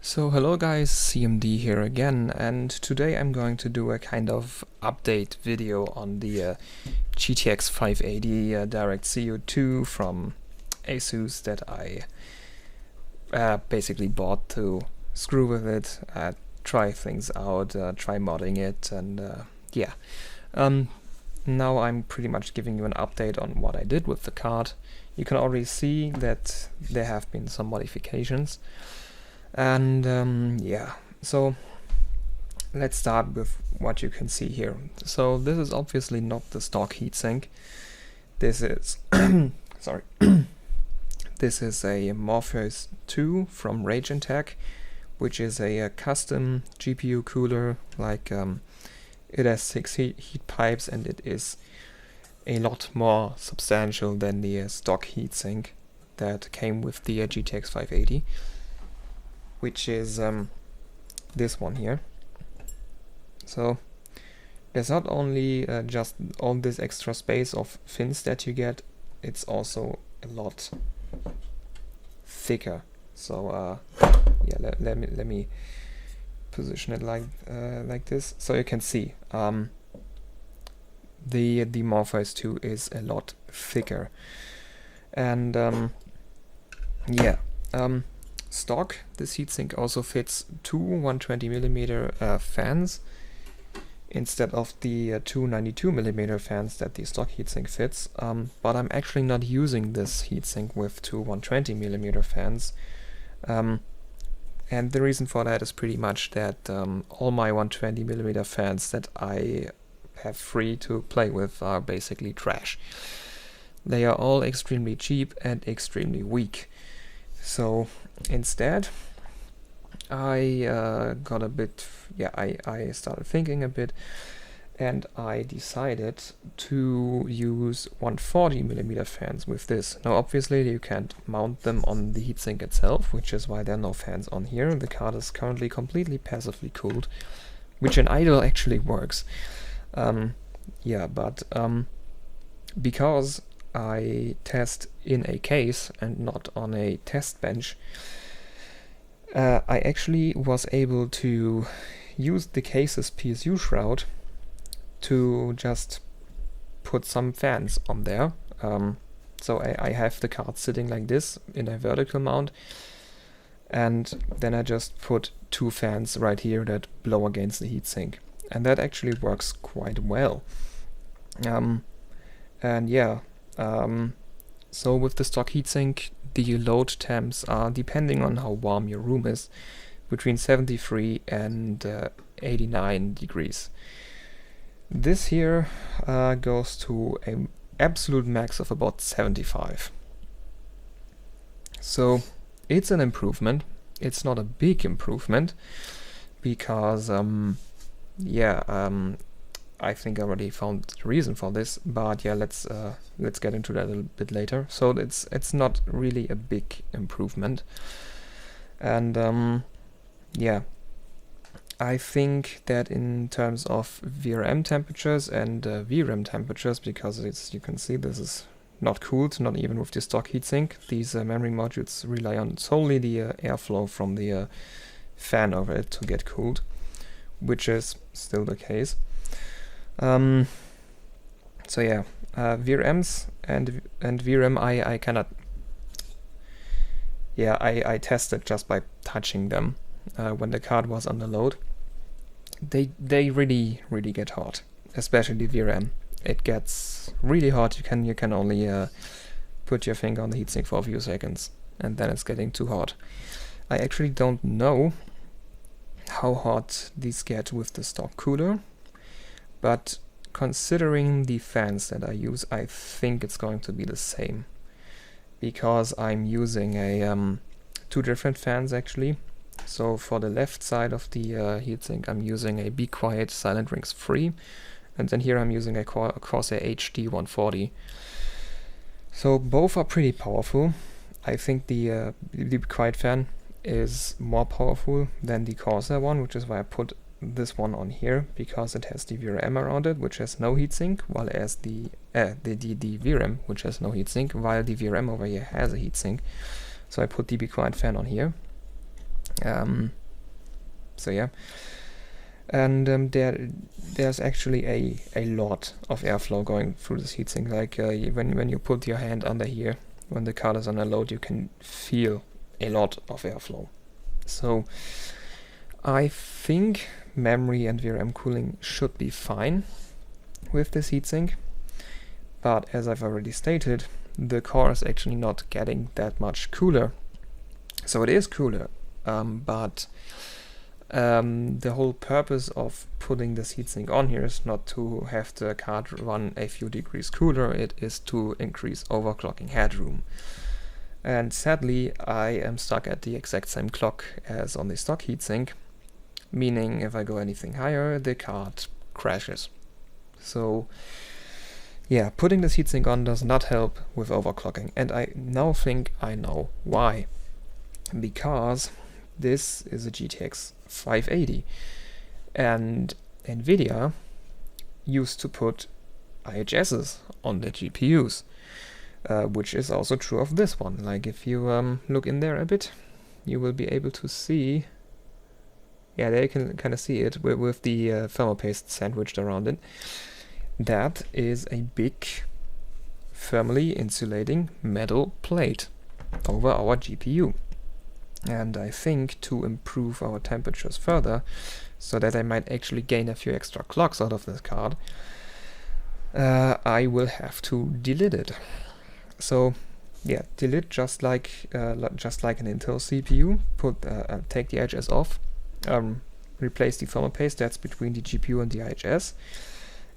So hello guys, CMD here again, and today I'm going to do a kind of update video on the GTX 580 DirectCU II from ASUS that I basically bought to screw with it, try things out, try modding it, and yeah. Now I'm pretty much giving you an update on what I did with the card. You can already see that there have been some modifications. And yeah, so let's start with what you can see here. So this is obviously not the stock heatsink. This is sorry. This is a Morpheus 2 from Tech, which is a custom GPU cooler. Like it has 6 heat pipes, and it is a lot more substantial than the stock heatsink that came with the GTX 580. Which is this one here. So there's not only just all this extra space of fins that you get, it's also a lot thicker. So yeah, let me position it like this, so you can see the Morpheus 2 is a lot thicker, and yeah. Stock, this heatsink also fits two 120mm fans instead of the two 92mm fans that the stock heatsink fits, but I'm actually not using this heatsink with two 120mm fans, and the reason for that is pretty much that all my 120mm fans that I have free to play with are basically trash. They are all extremely cheap and extremely weak. So instead, I got a bit, yeah, I started thinking a bit, and I decided to use 140mm fans with this. Now obviously you can't mount them on the heatsink itself, which is why there are no fans on here. The card is currently completely passively cooled, which in idle actually works. Yeah, but because I test in a case and not on a test bench, I actually was able to use the case's PSU shroud to just put some fans on there. So I have the card sitting like this in a vertical mount, and then I just put two fans right here that blow against the heatsink, and that actually works quite well. And yeah. So with the stock heatsink, the load temps are, depending on how warm your room is, between 73 and 89 degrees. This here goes to an absolute max of about 75. So it's an improvement. It's not a big improvement because I think I already found the reason for this, but yeah, let's get into that a little bit later. So it's not really a big improvement, and yeah, I think that in terms of VRM temperatures and VRAM temperatures, because you can see this is not cooled, not even with the stock heatsink. These memory modules rely on solely the airflow from the fan over it to get cooled, which is still the case. So yeah, VRMs and VRAM I cannot, yeah, I tested just by touching them when the card was under load. They really get hot, especially the VRAM. It gets really hot. You can only put your finger on the heatsink for a few seconds, and then it's getting too hot. I actually don't know how hot these get with the stock cooler, but considering the fans that I use, I think it's going to be the same, because I'm using a two different fans actually. So for the left side of the heatsink, I'm using a Be Quiet Silent Rings Free, and then here I'm using a Corsair HD 140. So both are pretty powerful. I think the Be Quiet fan is more powerful than the Corsair one, which is why I put this one on here, because it has the VRM around it, which has no heatsink, while as the VRAM, which has no heatsink, while the VRM over here has a heatsink. So I put the Be Quiet fan on here, So yeah, and there's actually a lot of airflow going through this heatsink. Like when you put your hand under here, when the card is under load, you can feel a lot of airflow. So I think memory and VRM cooling should be fine with this heatsink, but as I've already stated, the core is actually not getting that much cooler. So it is cooler, but the whole purpose of putting this heatsink on here is not to have the card run a few degrees cooler, it is to increase overclocking headroom. And sadly, I am stuck at the exact same clock as on the stock heatsink, meaning if I go anything higher, the card crashes. So yeah, putting this heatsink on does not help with overclocking, and I now think I know why. Because this is a GTX 580, and Nvidia used to put IHSs on their GPUs, which is also true of this one. Like if you look in there a bit, you will be able to see, yeah, there you can kind of see it with the thermal paste sandwiched around it. That is a big thermally insulating metal plate over our GPU. And I think to improve our temperatures further, so that I might actually gain a few extra clocks out of this card, I will have to delete it. So yeah, delete just like an Intel CPU. Take the IHS off, replace the thermal paste that's between the GPU and the IHS,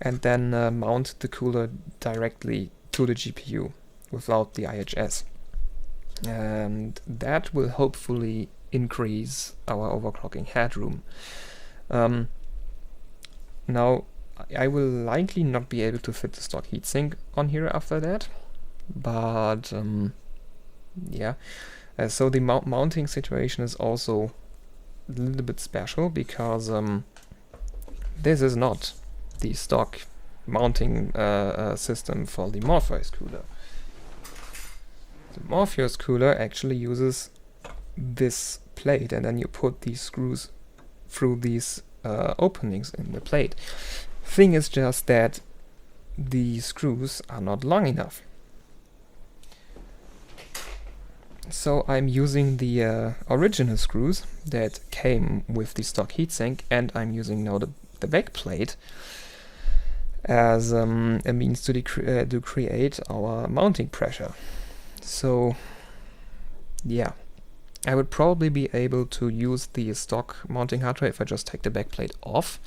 and then mount the cooler directly to the GPU without the IHS. And that will hopefully increase our overclocking headroom. Now, I will likely not be able to fit the stock heatsink on here after that, but yeah. So the mounting situation is also a little bit special, because this is not the stock mounting system for the Morpheus cooler. The Morpheus cooler actually uses this plate, and then you put these screws through these openings in the plate. Thing is just that the screws are not long enough. So I'm using the original screws that came with the stock heatsink, and I'm using now the back plate as a means to create our mounting pressure. So yeah, I would probably be able to use the stock mounting hardware if I just take the backplate off,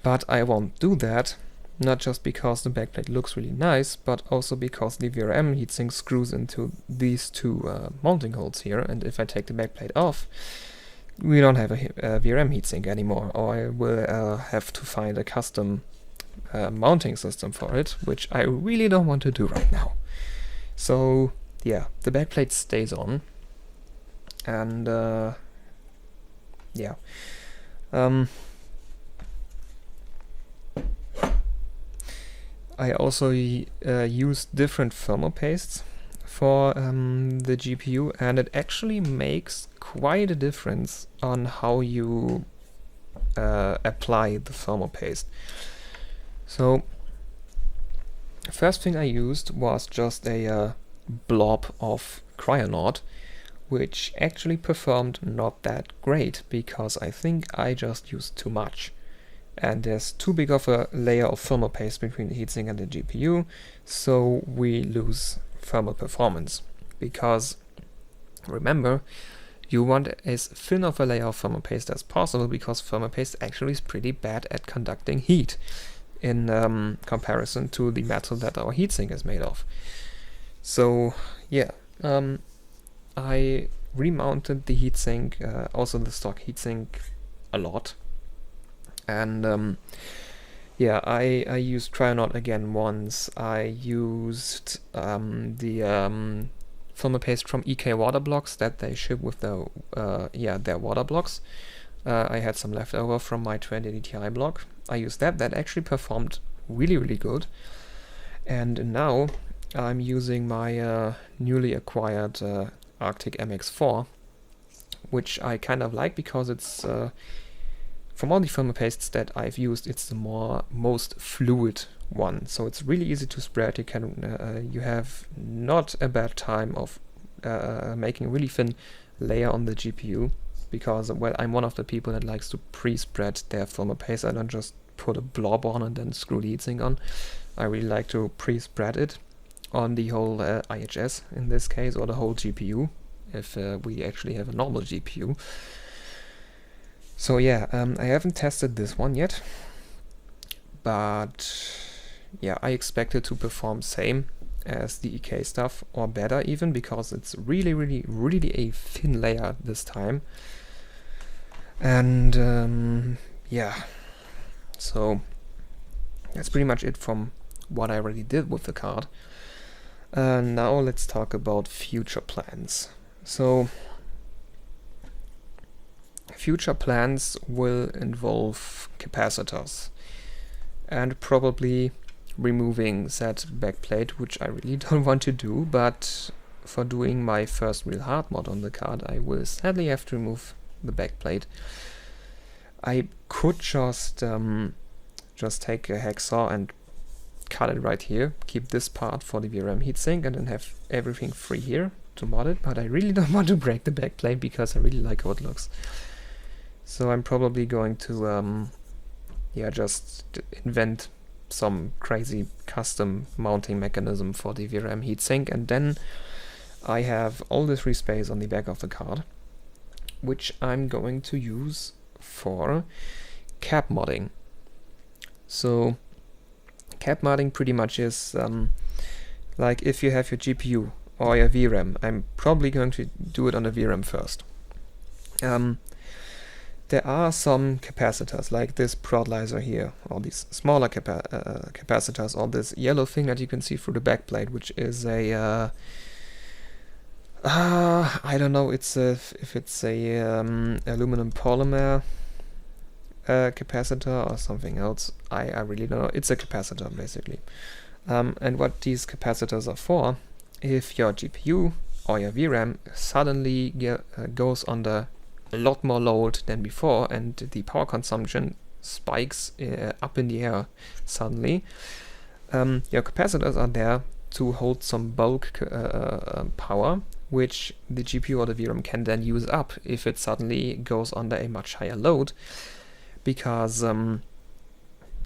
but I won't do that, not just because the backplate looks really nice, but also because the VRM heatsink screws into these two mounting holes here, and if I take the backplate off, we don't have a VRM heatsink anymore, or I will have to find a custom mounting system for it, which I really don't want to do right now. So yeah, the backplate stays on, and yeah, I also used different thermal pastes for the GPU, and it actually makes quite a difference on how you apply the thermal paste. So first thing I used was just a blob of Cryonaut, which actually performed not that great, because I think I just used too much. And there's too big of a layer of thermal paste between the heatsink and the GPU, so we lose thermal performance. Because remember, you want as thin of a layer of thermal paste as possible, because thermal paste actually is pretty bad at conducting heat in comparison to the metal that our heatsink is made of. So yeah, I remounted the heatsink, also the stock heatsink, a lot. And yeah, I used Cryonaut again once. I used the thermal paste from EK water blocks that they ship with their water blocks. I had some left over from my 2080 Ti block. I used that actually performed really good. And now I'm using my newly acquired Arctic MX4, which I kind of like because it's from all the firmware pastes that I've used, it's the most fluid one. So it's really easy to spread. You can you have not a bad time of making a really thin layer on the GPU, because, well, I'm one of the people that likes to pre-spread their firmware paste. I don't just put a blob on and then screw the heatsink on. I really like to pre-spread it on the whole IHS in this case, or the whole GPU, if we actually have a normal GPU. So yeah, I haven't tested this one yet, but yeah, I expect it to perform same as the EK stuff, or better even, because it's really a thin layer this time. And yeah, so that's pretty much it from what I already did with the card. Now let's talk about future plans. So future plans will involve capacitors and probably removing that backplate, which I really don't want to do, but for doing my first real hard mod on the card, I will sadly have to remove the backplate. I could just take a hacksaw and cut it right here, keep this part for the VRM heatsink, and then have everything free here to mod it, but I really don't want to break the backplate because I really like how it looks. So I'm probably going to yeah, just invent some crazy custom mounting mechanism for the VRM heatsink, and then I have all this free space on the back of the card, which I'm going to use for cap modding. So cap modding pretty much is like if you have your GPU or your VRAM. I'm probably going to do it on the VRAM first. There are some capacitors like this protlyzer here, or these smaller capacitors, or this yellow thing that you can see through the backplate, which is a I don't know, if it's a aluminum polymer capacitor or something else. I really don't know. It's a capacitor basically. And what these capacitors are for, if your GPU or your VRAM suddenly goes under a lot more load than before and the power consumption spikes up in the air suddenly, your capacitors are there to hold some bulk power, which the GPU or the VRAM can then use up if it suddenly goes under a much higher load, because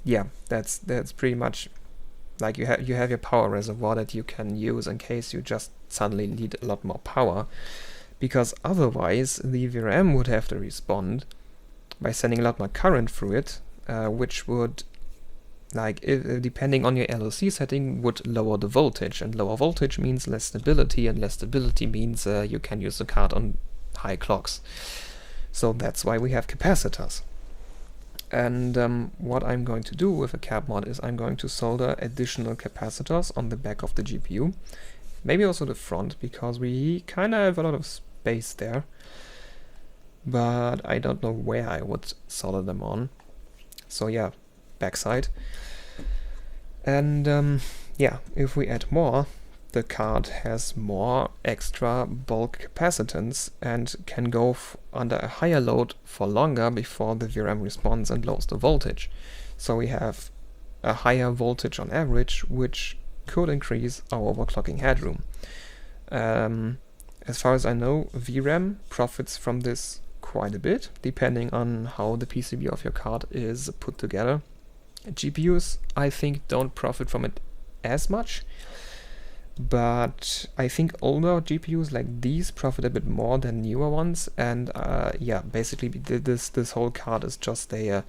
yeah, that's pretty much like you have your power reservoir that you can use in case you just suddenly need a lot more power, because otherwise the VRM would have to respond by sending a lot more current through it, which would, like, depending on your LLC setting, would lower the voltage, and lower voltage means less stability, and less stability means you can use the card on high clocks. So that's why we have capacitors. And what I'm going to do with a cap mod is I'm going to solder additional capacitors on the back of the GPU, maybe also the front, because we kind of have a lot of space there, but I don't know where I would solder them on. So yeah, backside. And yeah, if we add more, the card has more extra bulk capacitance and can go under a higher load for longer before the VRM responds and lowers the voltage. So we have a higher voltage on average, which could increase our overclocking headroom. As far as I know, VRAM profits from this quite a bit, depending on how the PCB of your card is put together. GPUs, I think, don't profit from it as much, but I think older GPUs like these profit a bit more than newer ones. And yeah, basically this whole card is just a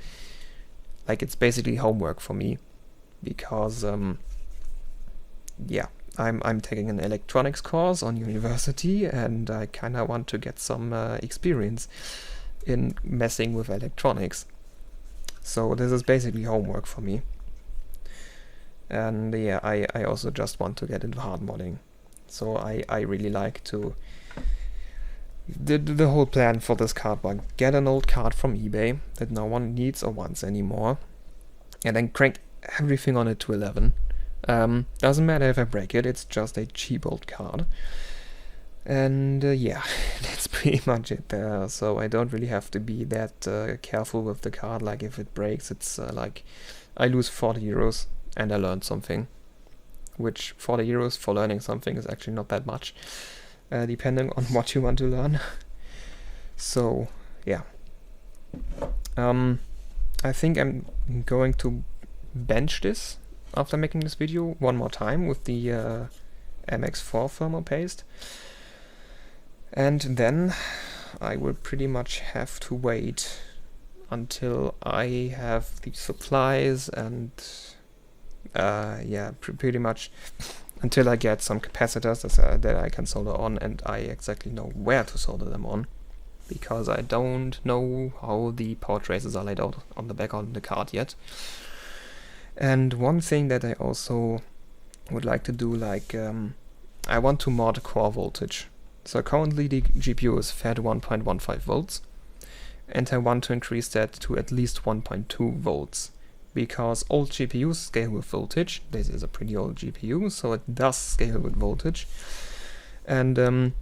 like, it's basically homework for me, because yeah, I'm taking an electronics course on university, and I kind of want to get some experience in messing with electronics. So this is basically homework for me. And yeah, I also just want to get into hard modding. So I really like to the whole plan for this card one: get an old card from eBay that no one needs or wants anymore, and then crank everything on it to 11. Doesn't matter if I break it, it's just a cheap old card. And yeah, that's pretty much it there. So I don't really have to be that careful with the card. Like if it breaks, it's like I lose 40 euros and I learned something. Which 40 euros for learning something is actually not that much, depending on what you want to learn. So yeah, I think I'm going to bench this after making this video one more time with the MX4 thermal paste. And then I will pretty much have to wait until I have the supplies and yeah, pretty much until I get some capacitors that I can solder on, and I exactly know where to solder them on, because I don't know how the power traces are laid out on the back of the card yet. And one thing that I also would like to do, like I want to mod core voltage. So currently the GPU is fed 1.15 volts, and I want to increase that to at least 1.2 volts, because old GPUs scale with voltage. This is a pretty old GPU, so it does scale with voltage. And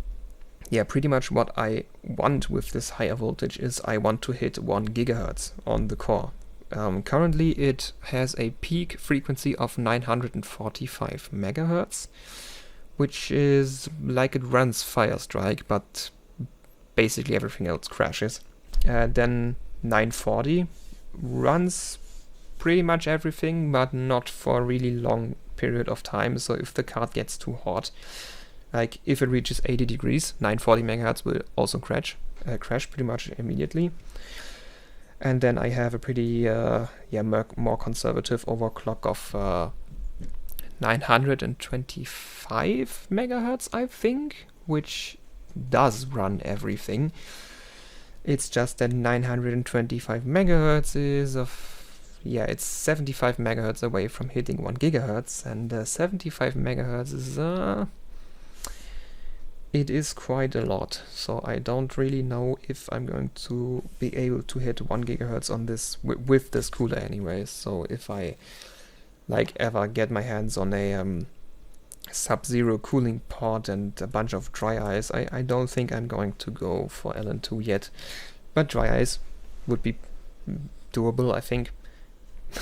yeah, pretty much what I want with this higher voltage is I want to hit 1 gigahertz on the core. Currently it has a peak frequency of 945 megahertz, which is like it runs Firestrike, but basically everything else crashes. Then 940 runs pretty much everything, but not for a really long period of time. So if the card gets too hot, like if it reaches 80 degrees, 940 megahertz will also crash pretty much immediately. And then I have a pretty more conservative overclock of 925 megahertz, I think, which does run everything. It's just that 925 megahertz is it's 75 megahertz away from hitting 1 gigahertz, and 75 megahertz is it is quite a lot. So I don't really know if I'm going to be able to hit 1 gigahertz on this with this cooler anyways. So if I like ever get my hands on a sub-zero cooling pod and a bunch of dry ice, I don't think I'm going to go for LN2 yet, but dry ice would be doable, I think.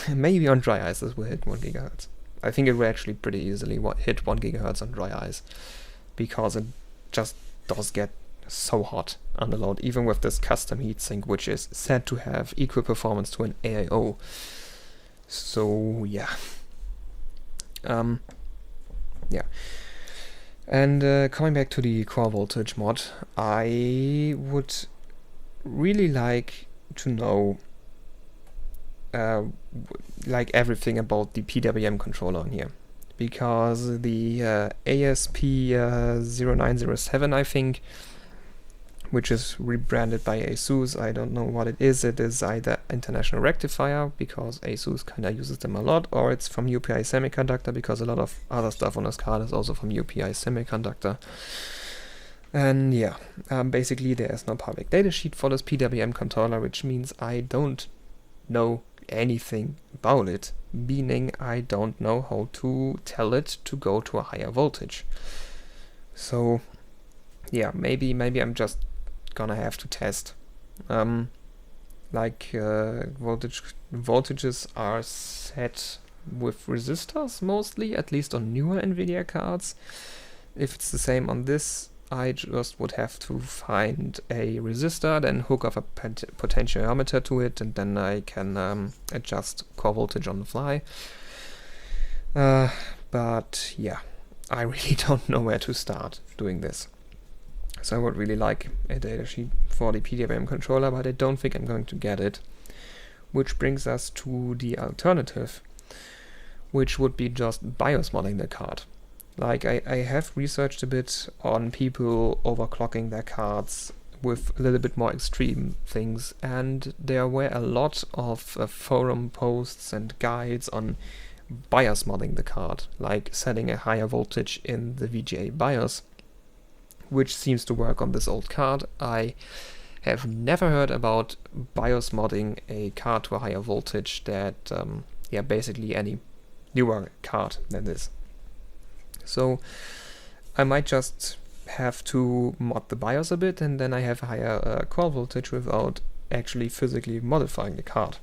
Maybe on dry ice this will hit 1 gigahertz. I think it will actually pretty easily hit 1 gigahertz on dry ice, because it just does get so hot under load, even with this custom heatsink, which is said to have equal performance to an AIO. So yeah. Yeah. And coming back to the core voltage mod, I would really like to know like everything about the PWM controller on here, because the ASP0907, I think, which is rebranded by ASUS, I don't know what it is. It is either International Rectifier, because ASUS kinda uses them a lot, or it's from UPI Semiconductor, because a lot of other stuff on this card is also from UPI Semiconductor. And yeah, basically there is no public datasheet for this PWM controller, which means I don't know anything about it, meaning I don't know how to tell it to go to a higher voltage. So yeah, maybe I'm just gonna have to test. Voltages are set with resistors mostly, at least on newer NVIDIA cards. If it's the same on this, I just would have to find a resistor, then hook up a potentiometer to it, and then I can adjust core voltage on the fly. But yeah, I really don't know where to start doing this. So I would really like a datasheet for the PWM controller, but I don't think I'm going to get it. Which brings us to the alternative, which would be just BIOS modding the card. Like, I have researched a bit on people overclocking their cards with a little bit more extreme things, and there were a lot of forum posts and guides on BIOS modding the card, like setting a higher voltage in the VGA BIOS, which seems to work on this old card. I have never heard about BIOS modding a card to a higher voltage that, basically any newer card than this. So I might just have to mod the BIOS a bit, and then I have higher core voltage without actually physically modifying the card.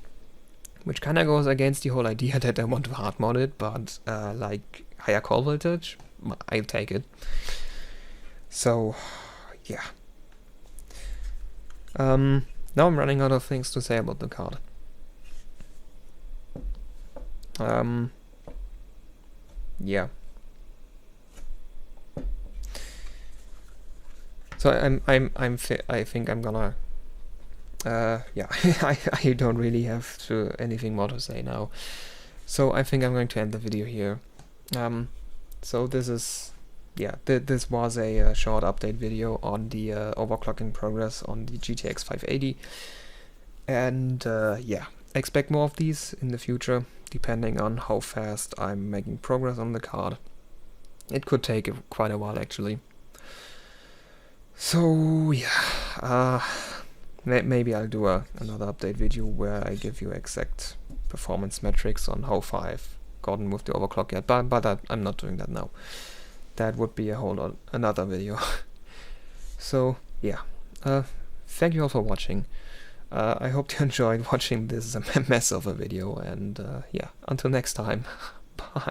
Which kind of goes against the whole idea that I want to hard mod it, but like higher core voltage, I'll take it. So, yeah. Now I'm running out of things to say about the card. Yeah. So I think I'm gonna. Yeah, I don't really have anything more to say now. So I think I'm going to end the video here. So this is, yeah, this was a short update video on the overclocking progress on the GTX 580. And yeah, expect more of these in the future, depending on how fast I'm making progress on the card. It could take quite a while, actually. So yeah, maybe I'll do another update video where I give you exact performance metrics on how far I've gotten with the overclock yet, but I'm not doing that now. That would be a whole another video. So yeah, thank you all for watching. I hope you enjoyed watching this mess of a video, and yeah, until next time, bye.